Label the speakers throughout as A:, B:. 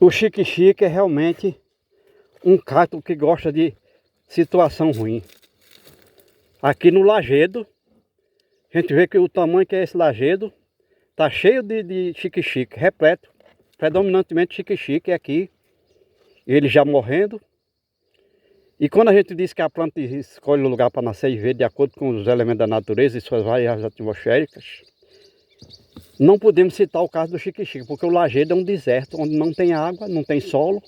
A: O xique-xique é realmente um cacto que gosta de situação ruim. Aqui no lajedo, a gente vê que o tamanho que é esse lajedo tá cheio de xique-xique, repleto, predominantemente xique-xique aqui, ele já morrendo. E quando a gente diz que a planta escolhe o lugar para nascer e viver de acordo com os elementos da natureza e suas variáveis atmosféricas, não podemos citar o caso do xique-xique, porque o lajedo é um deserto onde não tem água, não tem solo.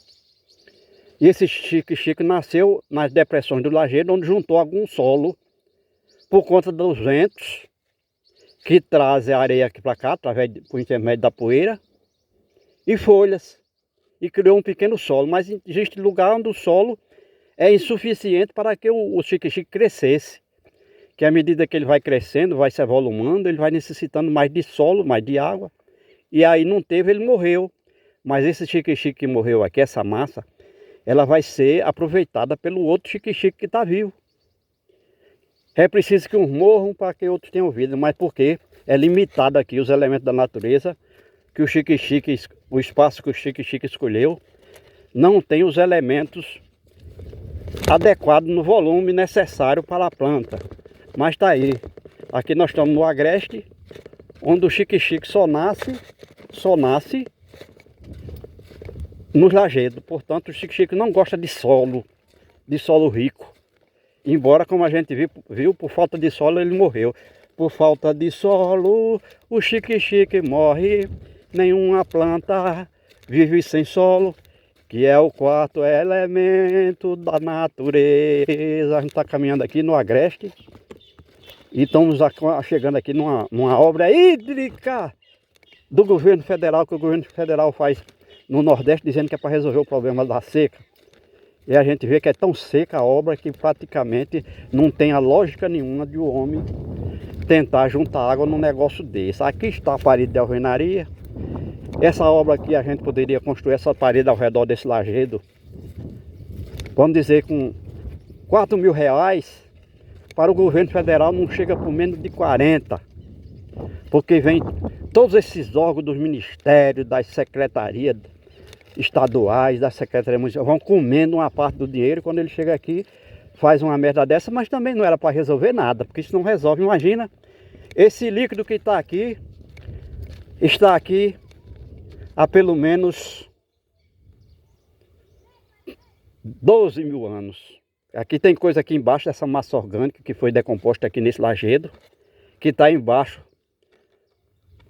A: E esse xique-xique nasceu nas depressões do lajedo, onde juntou algum solo por conta dos ventos que trazem a areia aqui para cá, através por intermédio da poeira, e folhas. E criou um pequeno solo, mas existe lugar onde o solo é insuficiente para que o xique-xique crescesse. Que à medida que ele vai crescendo, vai se evolumando, ele vai necessitando mais de solo, mais de água. E aí não teve, ele morreu. Mas esse xique-xique que morreu aqui, essa massa, ela vai ser aproveitada pelo outro xique-xique que está vivo. É preciso que uns morram para que outros tenham vida, mas porque é limitado aqui os elementos da natureza, que o xique-xique, o espaço que o xique-xique escolheu, não tem os elementos adequados no volume necessário para a planta. Mas está aí. Aqui nós estamos no agreste, onde o xique-xique só nasce nos lajedos. Portanto, o xique-xique não gosta de solo rico. Embora, como a gente viu, por falta de solo ele morreu. Por falta de solo, o xique-xique morre. Nenhuma planta vive sem solo, que é o quarto elemento da natureza. A gente está caminhando aqui no agreste. E estamos chegando aqui numa obra hídrica do governo federal, que o governo federal faz no Nordeste, dizendo que é para resolver o problema da seca. E a gente vê que é tão seca a obra que praticamente não tem a lógica nenhuma de o homem tentar juntar água num negócio desse. Aqui está a parede de alvenaria. Essa obra aqui a gente poderia construir essa parede ao redor desse lajedo, vamos dizer, com R$ 4.000. Para o governo federal não chega por menos de 40. Porque vem todos esses órgãos dos ministérios, das secretarias estaduais, das secretarias municipais, vão comendo uma parte do dinheiro. Quando ele chega aqui, faz uma merda dessa, mas também não era para resolver nada, porque isso não resolve. Imagina, esse líquido que está aqui há pelo menos 12.000 anos. Aqui tem coisa aqui embaixo dessa massa orgânica que foi decomposta aqui nesse lajedo, que está embaixo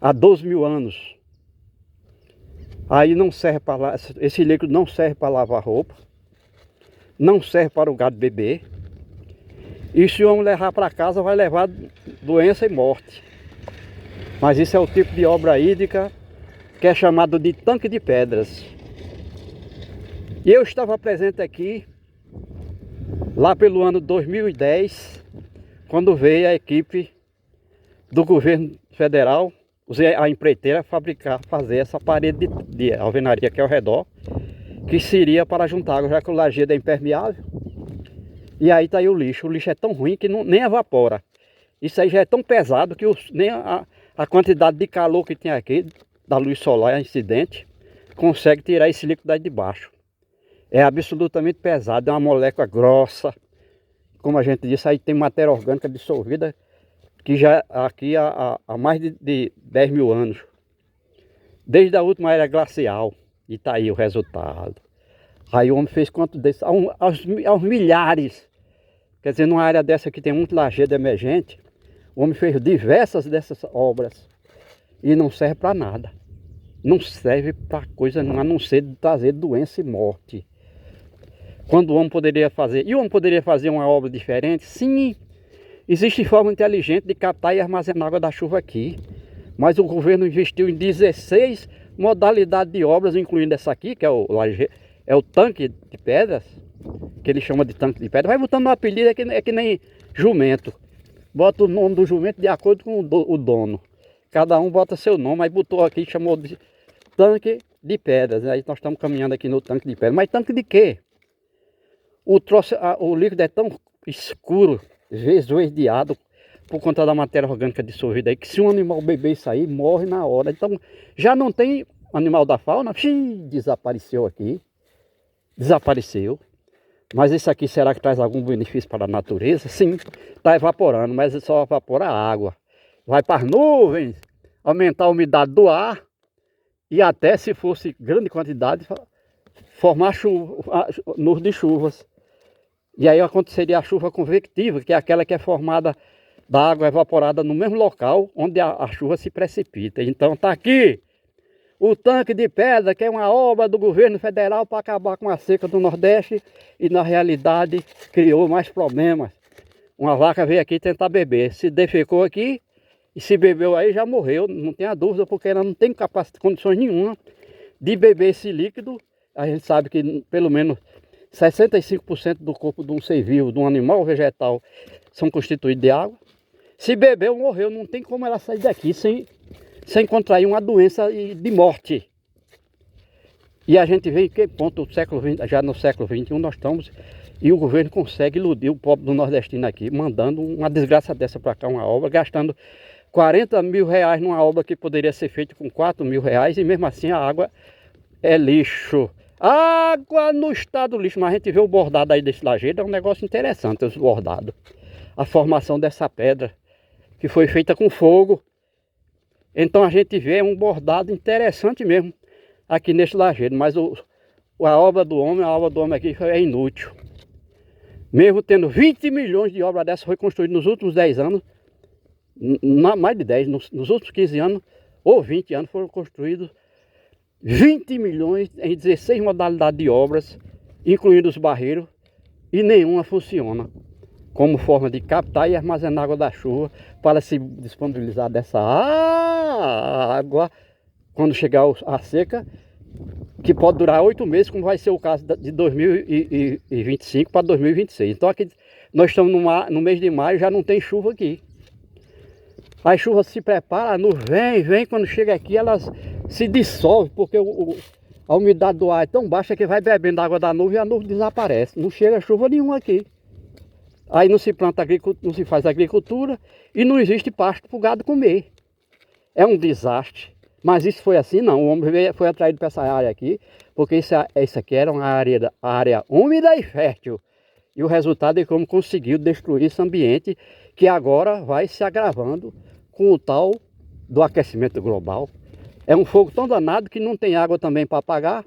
A: há 12.000 anos. Aí não serve para esse líquido não serve para lavar roupa, não serve para o gado beber. E se o homem levar para casa, vai levar doença e morte. Mas isso é o tipo de obra hídrica que é chamado de tanque de pedras. E eu estava presente aqui lá pelo ano 2010, quando veio a equipe do governo federal, a empreiteira, fazer essa parede de alvenaria aqui ao redor, que seria para juntar água, já que o lajedo é impermeável. E aí está aí o lixo. O lixo é tão ruim que nem evapora. Isso aí já é tão pesado que nem a quantidade de calor que tem aqui, da luz solar incidente, consegue tirar esse líquido daí de baixo. É absolutamente pesado, é uma molécula grossa. Como a gente disse, aí tem matéria orgânica dissolvida, que já aqui há mais de 10.000 anos. Desde a última era glacial. E está aí o resultado. Aí o homem fez quanto desses? Aos milhares. Quer dizer, numa área dessa que tem muito lajedo emergente, o homem fez diversas dessas obras. E não serve para nada. Não serve para coisa nenhuma, a não ser de trazer doença e morte. Quando o homem poderia fazer... E o homem poderia fazer uma obra diferente? Sim, existe forma inteligente de captar e armazenar água da chuva aqui. Mas o governo investiu em 16 modalidades de obras, incluindo essa aqui, que é o tanque de pedras, que ele chama de tanque de pedras. Vai botando um apelido, é que nem jumento. Bota o nome do jumento de acordo com o dono. Cada um bota seu nome, mas botou aqui, chamou de tanque de pedras. Aí nós estamos caminhando aqui no tanque de pedras. Mas tanque de quê? O líquido é tão escuro, esverdeado, por conta da matéria orgânica dissolvida aí, que se um animal beber isso aí, morre na hora. Então já não tem animal da fauna, desapareceu aqui. Desapareceu. Mas isso aqui será que traz algum benefício para a natureza? Sim, está evaporando, mas só evapora a água. Vai para as nuvens, aumentar a umidade do ar e até, se fosse grande quantidade, formar nuvens de chuvas. E aí aconteceria a chuva convectiva, que é aquela que é formada da água evaporada no mesmo local onde a chuva se precipita. Então está aqui o tanque de pedra, que é uma obra do governo federal para acabar com a seca do Nordeste e, na realidade, criou mais problemas. Uma vaca veio aqui tentar beber, se defecou aqui e se bebeu aí já morreu, não tenha dúvida, porque ela não tem condições nenhuma de beber esse líquido. A gente sabe que pelo menos 65% do corpo de um ser vivo, de um animal vegetal, são constituídos de água. Se bebeu, morreu, não tem como ela sair daqui sem contrair uma doença de morte. E a gente vê em que ponto já no século XXI nós estamos, e o governo consegue iludir o pobre do nordestino aqui, mandando uma desgraça dessa para cá, uma obra, gastando 40 mil reais numa obra que poderia ser feita com 4 mil reais, e mesmo assim a água é lixo. Água no estado do lixo. Mas a gente vê o bordado aí desse lajedo, é um negócio interessante, os bordados. A formação dessa pedra, que foi feita com fogo. Então a gente vê um bordado interessante mesmo aqui nesse lajedo, mas a obra do homem aqui é inútil. Mesmo tendo 20 milhões de obras dessa, foi construída nos últimos 10 anos, mais de 10, nos últimos 15 anos ou 20 anos foram construídos 20 milhões em 16 modalidades de obras, incluindo os barreiros, e nenhuma funciona como forma de captar e armazenar água da chuva para se disponibilizar dessa água quando chegar a seca, que pode durar 8 meses, como vai ser o caso de 2025 para 2026. Então aqui nós estamos no mês de maio, já não tem chuva aqui. A chuva se prepara, a nuvem vem, quando chega aqui elas se dissolvem, porque a umidade do ar é tão baixa que vai bebendo a água da nuvem e a nuvem desaparece. Não chega chuva nenhuma aqui. Aí não se planta agricultura, não se faz agricultura e não existe pasto para o gado comer. É um desastre. Mas isso foi assim? Não. O homem foi atraído para essa área aqui, porque isso aqui era uma área úmida e fértil. E o resultado é como conseguiu destruir esse ambiente, que agora vai se agravando com o tal do aquecimento global. É um fogo tão danado que não tem água também para apagar,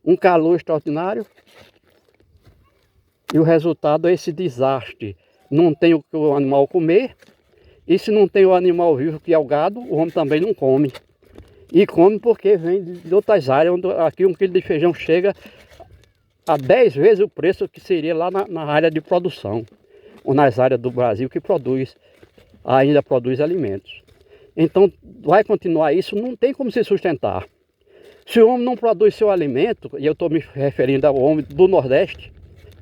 A: um calor extraordinário. E o resultado é esse desastre. Não tem o que o animal comer. E se não tem o animal vivo, que é o gado, o homem também não come. E come porque vem de outras áreas, onde aqui 1 quilo de feijão chega a 10 vezes o preço que seria lá na área de produção. Ou nas áreas do Brasil que ainda produz alimentos. Então vai continuar isso, não tem como se sustentar. Se o homem não produz seu alimento, e eu estou me referindo ao homem do Nordeste,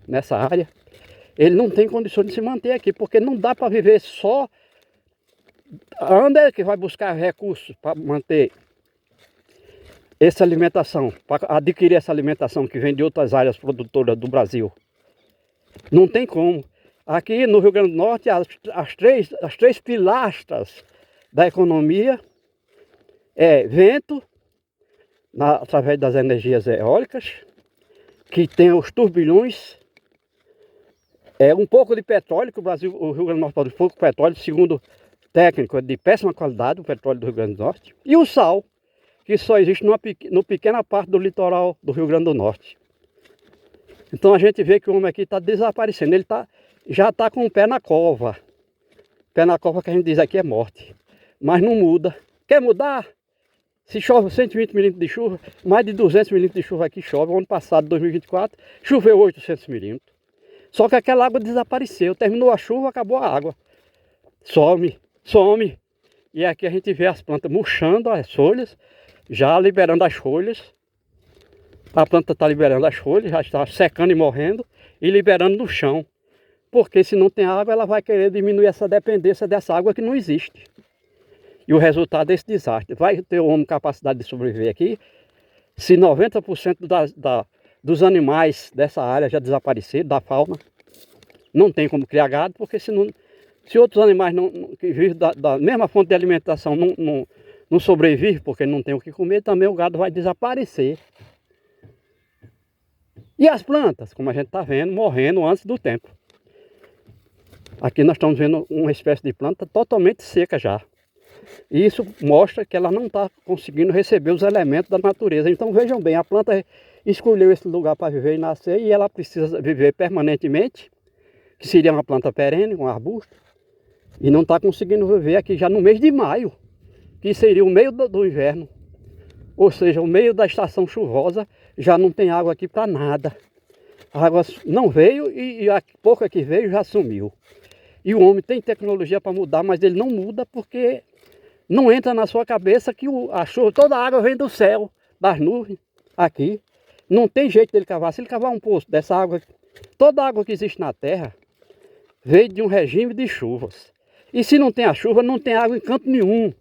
A: nessa área, ele não tem condições de se manter aqui, porque não dá para viver só. Onde é que vai buscar recursos para manter essa alimentação, para adquirir essa alimentação que vem de outras áreas produtoras do Brasil? Não tem como. Aqui no Rio Grande do Norte, as três pilastras da economia é vento, através das energias eólicas, que tem os turbilhões, um pouco de petróleo, que o Rio Grande do Norte produz pouco petróleo, segundo técnico, é de péssima qualidade o petróleo do Rio Grande do Norte, e o sal, que só existe numa pequena parte do litoral do Rio Grande do Norte. Então a gente vê que o homem aqui está desaparecendo, ele já está com o pé na cova. Pé na cova que a gente diz aqui é morte, mas não muda. Quer mudar? Se chove 120 milímetros de chuva, mais de 200 milímetros de chuva aqui chove. O ano passado, 2024, choveu 800 milímetros. Só que aquela água desapareceu, terminou a chuva, acabou a água. Some. E aqui a gente vê as plantas murchando as folhas, já liberando as folhas. A planta está liberando as folhas, já está secando e morrendo e liberando no chão. Porque se não tem água, ela vai querer diminuir essa dependência dessa água que não existe. E o resultado é esse desastre. Vai ter o homem capacidade de sobreviver aqui? Se 90% dos animais dessa área já desapareceram, da fauna, não tem como criar gado, porque se outros animais que vivem da mesma fonte de alimentação não sobrevive porque não tem o que comer, também o gado vai desaparecer. E as plantas, como a gente está vendo, morrendo antes do tempo. Aqui nós estamos vendo uma espécie de planta totalmente seca já. E isso mostra que ela não está conseguindo receber os elementos da natureza. Então vejam bem, a planta escolheu esse lugar para viver e nascer e ela precisa viver permanentemente, que seria uma planta perene, um arbusto, e não está conseguindo viver aqui já no mês de maio, que seria o meio do inverno. Ou seja, o meio da estação chuvosa, já não tem água aqui para nada. A água não veio e a pouca que veio já sumiu. E o homem tem tecnologia para mudar, mas ele não muda porque não entra na sua cabeça que a chuva, toda a água vem do céu, das nuvens, aqui. Não tem jeito dele cavar. Se ele cavar um poço dessa água, toda a água que existe na terra veio de um regime de chuvas. E se não tem a chuva, não tem água em canto nenhum.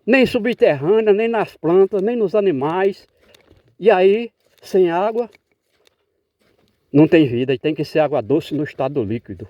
A: Nem subterrânea, nem nas plantas, nem nos animais. E aí, sem água, não tem vida. E tem que ser água doce no estado líquido.